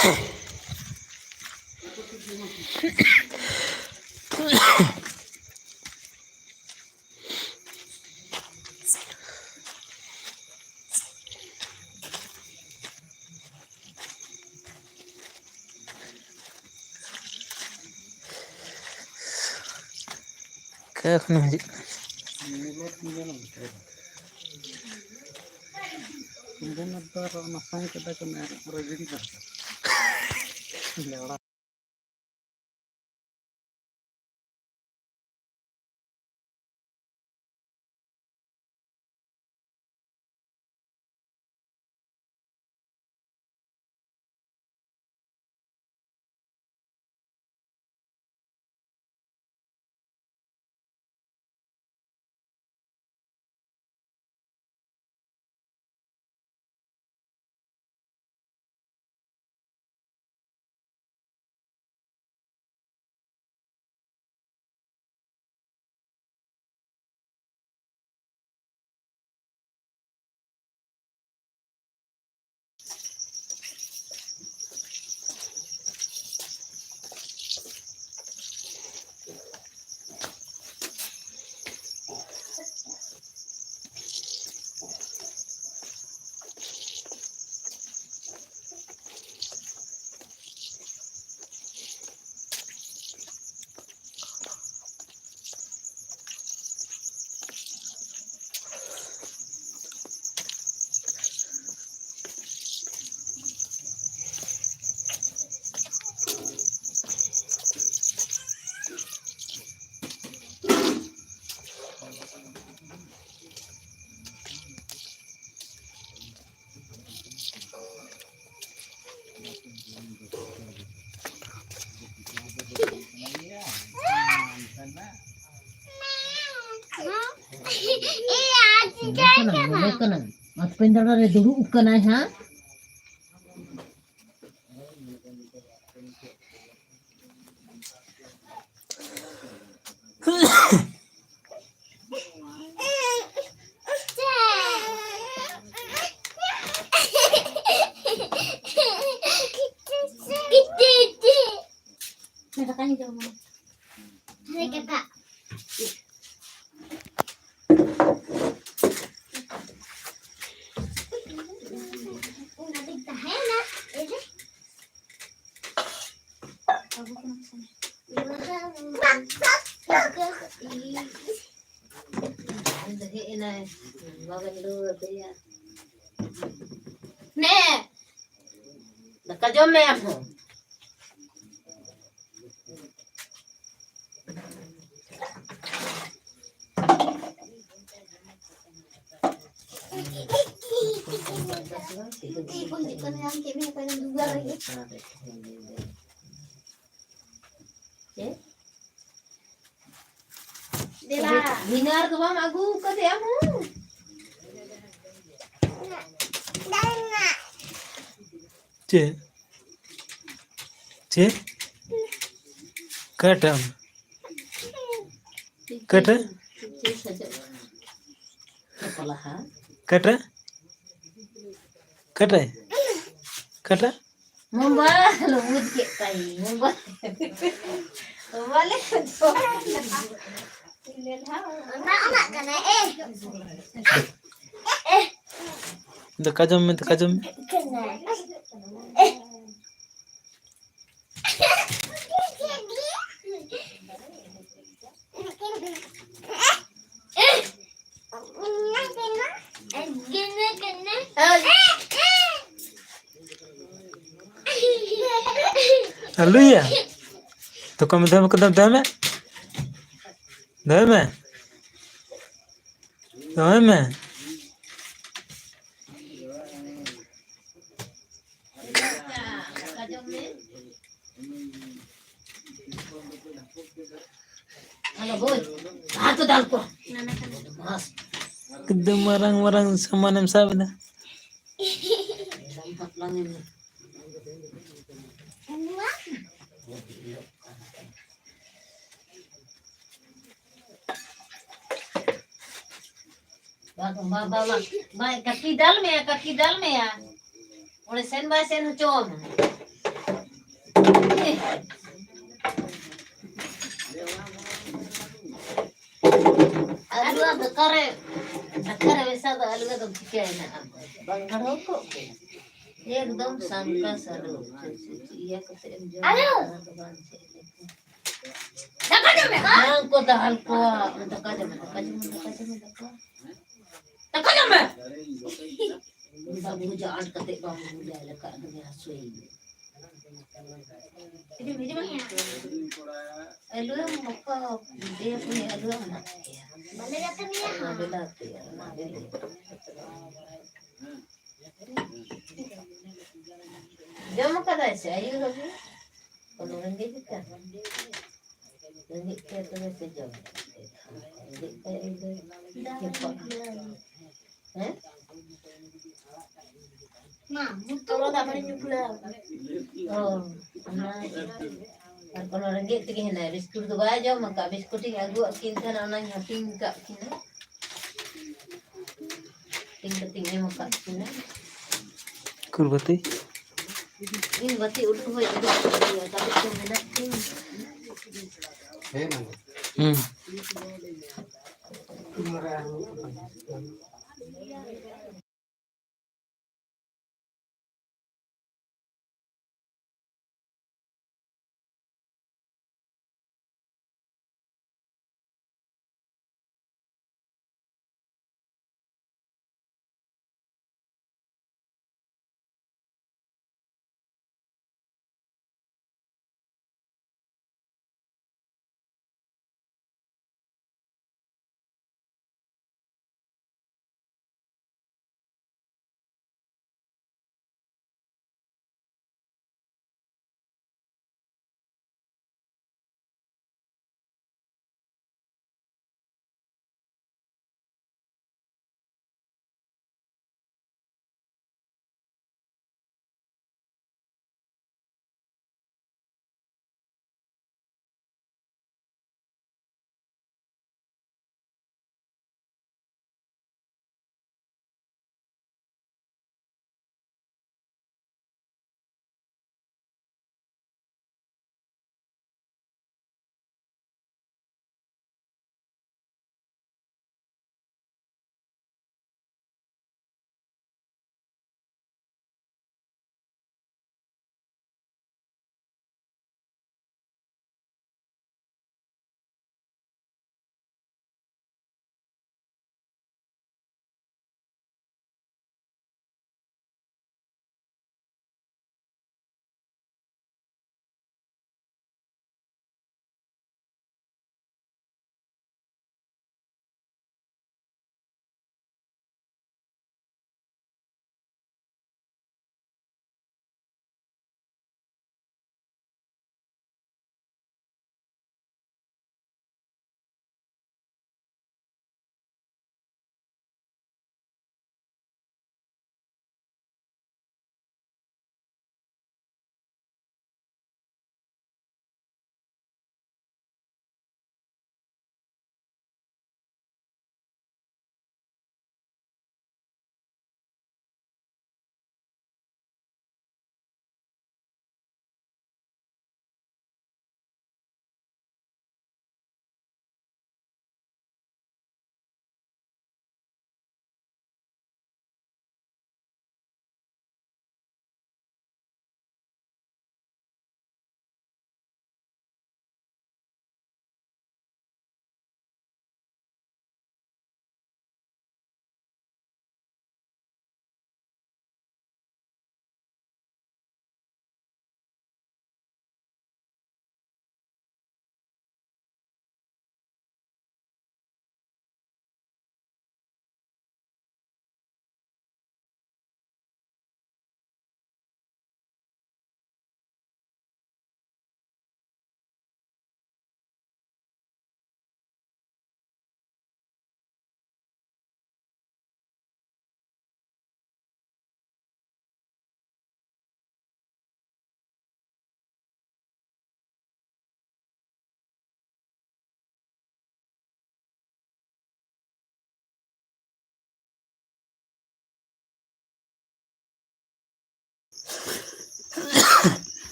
كيف نهجي عندنا الدار نصين كذا كنا راجعين Mas pintar dari dulu bukan ha? Natakan jauh mana? Hai kakak. Nè, cái cho mẹ Ikut yang kimi pengen juga lagi. Dela. Hinar tuh bang aku ke tiamu. चे चे cut cut cut cut cut Membalas lembut kita ini, membalas tuh. Anak kena कजम में kena. Hello या तो कम दम कदम दम है Halo boy, satu dalko. Mas, kedem marang sama nem sabda empat langit. Baik, kaki dal में ya. Oleh sen ba sen com. Alu ada kare bisa tuh alu tuh क्या है ना बंगारों को एकदम संका सरो ये कहते हैं Alu. हाँ को दाल को तका जमे babu jangan ketik babu dah lekat dengan suai Ini biji bang ya. alu maka dia punya alu anak ya Mana datang ni ya? bela ya dia maka dah saya lagi kalau renggit kan renggit kita tu sejauh renggit cepat Nah, kalau tak boleh nyuplak. oh kalau renggit tu kena biskut tu aja maka biskut yang agak kintan orang yang tingkat kena tingkat maka kena कुर्बती ini berarti udah hoy udah tapi tu minat ting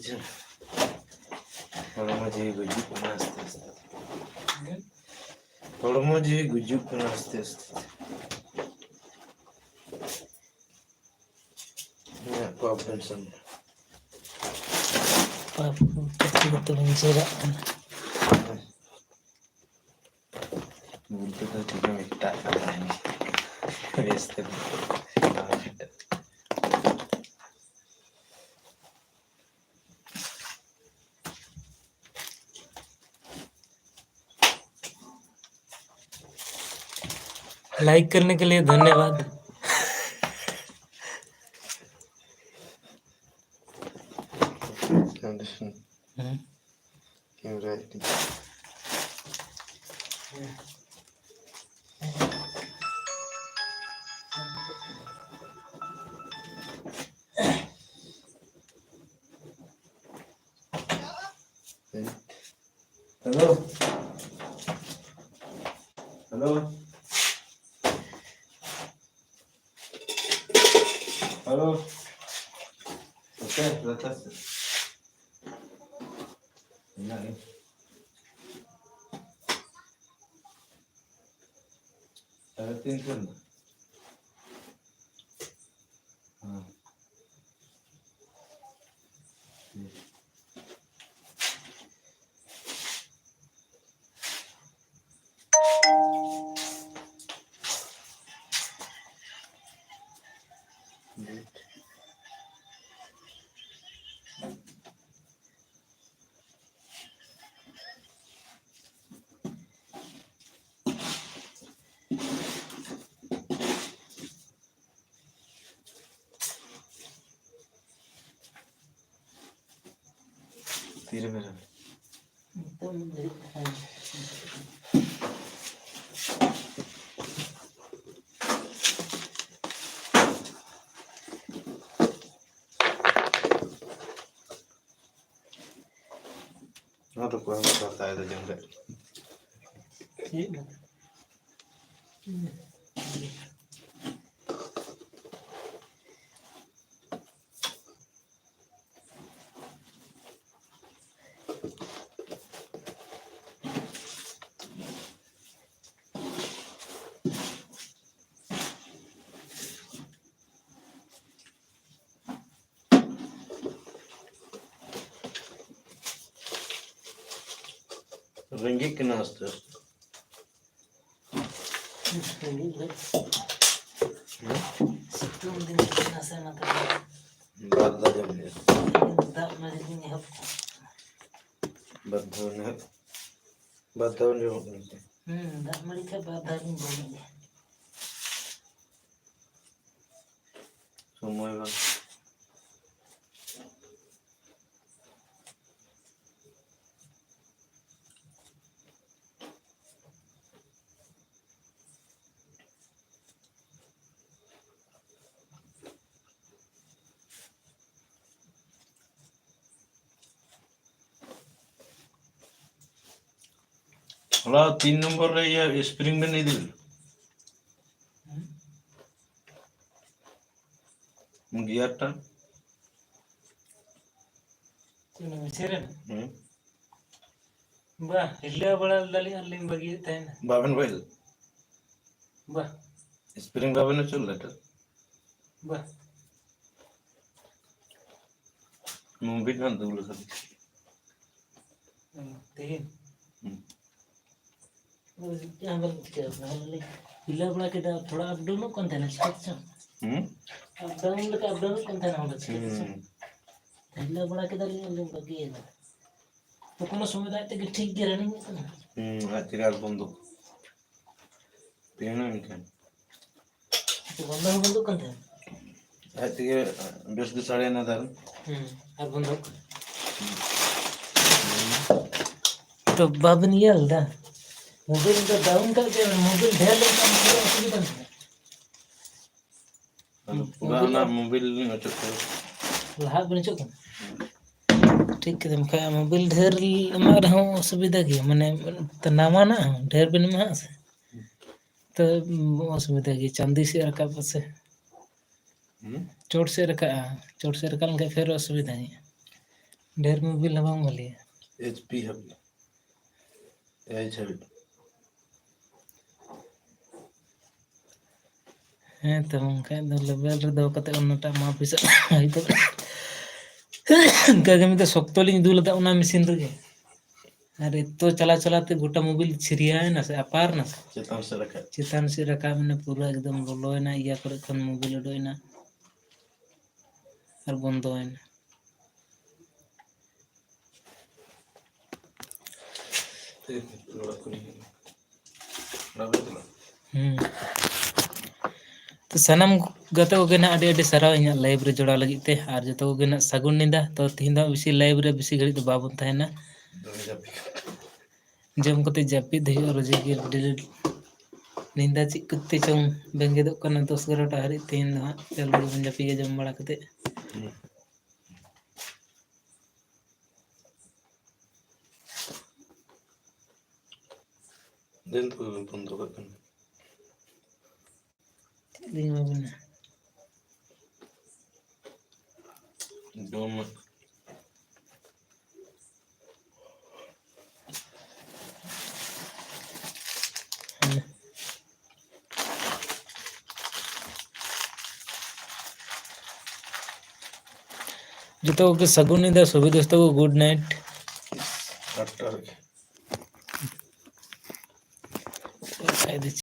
ᱪᱮᱫ ᱦᱚᱲᱢᱚ ᱡᱤᱣᱤ ᱜᱩᱡᱩᱜ ᱠᱟᱱᱟ ᱟᱥᱛᱮ ᱟᱥᱛᱮ ᱦᱚᱲᱢᱚ ᱡᱤᱣᱤ ᱜᱩᱡᱩᱜ ᱠᱟᱱᱟ ᱟᱥᱛᱮ ᱟᱥᱛᱮ ᱤᱧᱟᱹᱜ ᱯᱟᱯ ᱴᱮᱱᱥᱚᱱ ᱯᱟᱯ ᱠᱟᱹᱴᱤ ᱠᱟᱛᱮ ᱵᱚᱱ ᱪᱮᱨᱟᱜ ᱠᱟᱱᱟ ᱵᱩᱞᱛᱮ ᱫᱚ ᱴᱷᱤᱠ ᱢᱮᱛᱟᱜ ᱠᱟᱱᱟ ᱵᱮᱥ ᱛᱮ लाइक करने के लिए धन्यवाद कंडीशन हम्म। क्यों रहती hello hello hello okay let's नहीं साढ़े 300 हाँ तीर मेरा हाँ तो कोई मत करता है तो जंगल ठीक है रंगी के नाश्ते सितुंग दिन नसे मतलब बाद दा जब दाग में दिन है बदबू जो दाग में के बाद दिन बोलेंगे समय बा हला 3 नंबर रे ये स्प्रिंग में नहीं दिल गियर टा तीन सेरन बा हिला बड़ा दली अलिंग बगी तैन बाबन भाई बा स्प्रिंग बाबन चल रहा बा मूवी ना दूर कर तीन वो क्या बोल क्या बोले हिला बड़ा के थोड़ा अप डाउन कौन था ना अच्छा अप डाउन कौन था ना अच्छा हिला बड़ा के दली अलिंग बगी है तो कोनो समय दाते के ठीक गे रनिंग है आज रात बंदो तीन इनके तो बंदो कौन था आज के बेस के साढ़े ना दार अब बंदो तो बाबन ये हल्दा मोबाइल का डाउन करके मोबाइल ढेर लेकर पूरा असुविधा है पुराना मोबाइल में चक्कर लाहा बन चुका ठीक है मैं मोबाइल ढेर हमारे हम असुविधा की मैंने तनावा ना ढेर बिन में से तो असुविधा की चांदी से रखा बस चोट से रखा के फिर असुविधा है ढेर मोबाइल हवा वाली है HP happy. Age habit. ᱦᱮᱸ ᱛᱚ ᱚᱱᱠᱟ ᱫᱚ ᱞᱮᱵᱮᱞ ᱨᱮ ᱫᱚᱦᱚ ᱠᱟᱛᱮ ᱚᱱᱟᱴᱟᱜ ᱢᱟ ᱯᱤᱥᱟ ᱦᱚᱭᱛᱚ ᱚᱱᱠᱟ ᱜᱮ ᱢᱤᱫᱴᱮᱡ ᱥᱚᱠᱛᱚ ᱞᱤᱧ ᱫᱩᱞ ᱞᱮᱫᱟ ᱚᱱᱟ ᱢᱮᱥᱤᱱ ᱨᱮᱜᱮ ᱟᱨ ᱮᱛᱚ ᱪᱟᱞᱟᱣ ᱪᱟᱞᱟᱣ ᱛᱮ ᱜᱚᱴᱟ ᱢᱳᱵᱤᱞ ᱪᱷᱤᱨᱤᱭᱟᱣᱮᱱᱟ ᱥᱮ ᱟᱯᱟᱨᱱᱟ ᱥᱮ Chetan se rakat. ᱪᱮᱛᱟᱱ ᱥᱮᱫ ᱨᱟᱠᱟᱵ ᱮᱱᱟ ᱯᱩᱨᱟᱹ ᱮᱠᱫᱚᱢ ᱵᱚᱞᱚᱭᱮᱱᱟ ᱤᱭᱟᱹ ᱠᱚᱨᱮ ᱠᱷᱚᱱ ᱢᱳᱵᱤᱞ ᱩᱰᱩᱠᱮᱱᱟ ᱟᱨ ᱵᱚᱱᱫᱚᱭᱮᱱᱟ Lola kuni. Rabe tula. तो सानाम गते को गेना अडी अडी सराव इन लाइव रे जोड़ा लगी ते आर जतो को गेना सगुन निंदा तो तीन दा बिसी लाइव रे बिसी घड़ी तो बाबन थायना Dami japi. जम कते जापिद हुई रोजे के डिलीट निंदा चिक कुत्ते चों बेंगे दो कना 10-11 टा हरी तीन दा चलो बन जापी के जम बड़ा कते Then tu bondo kan. दिन में बना Dom. जतो के सगुन निंदा सभी दोस्तों को गुड नाइट After.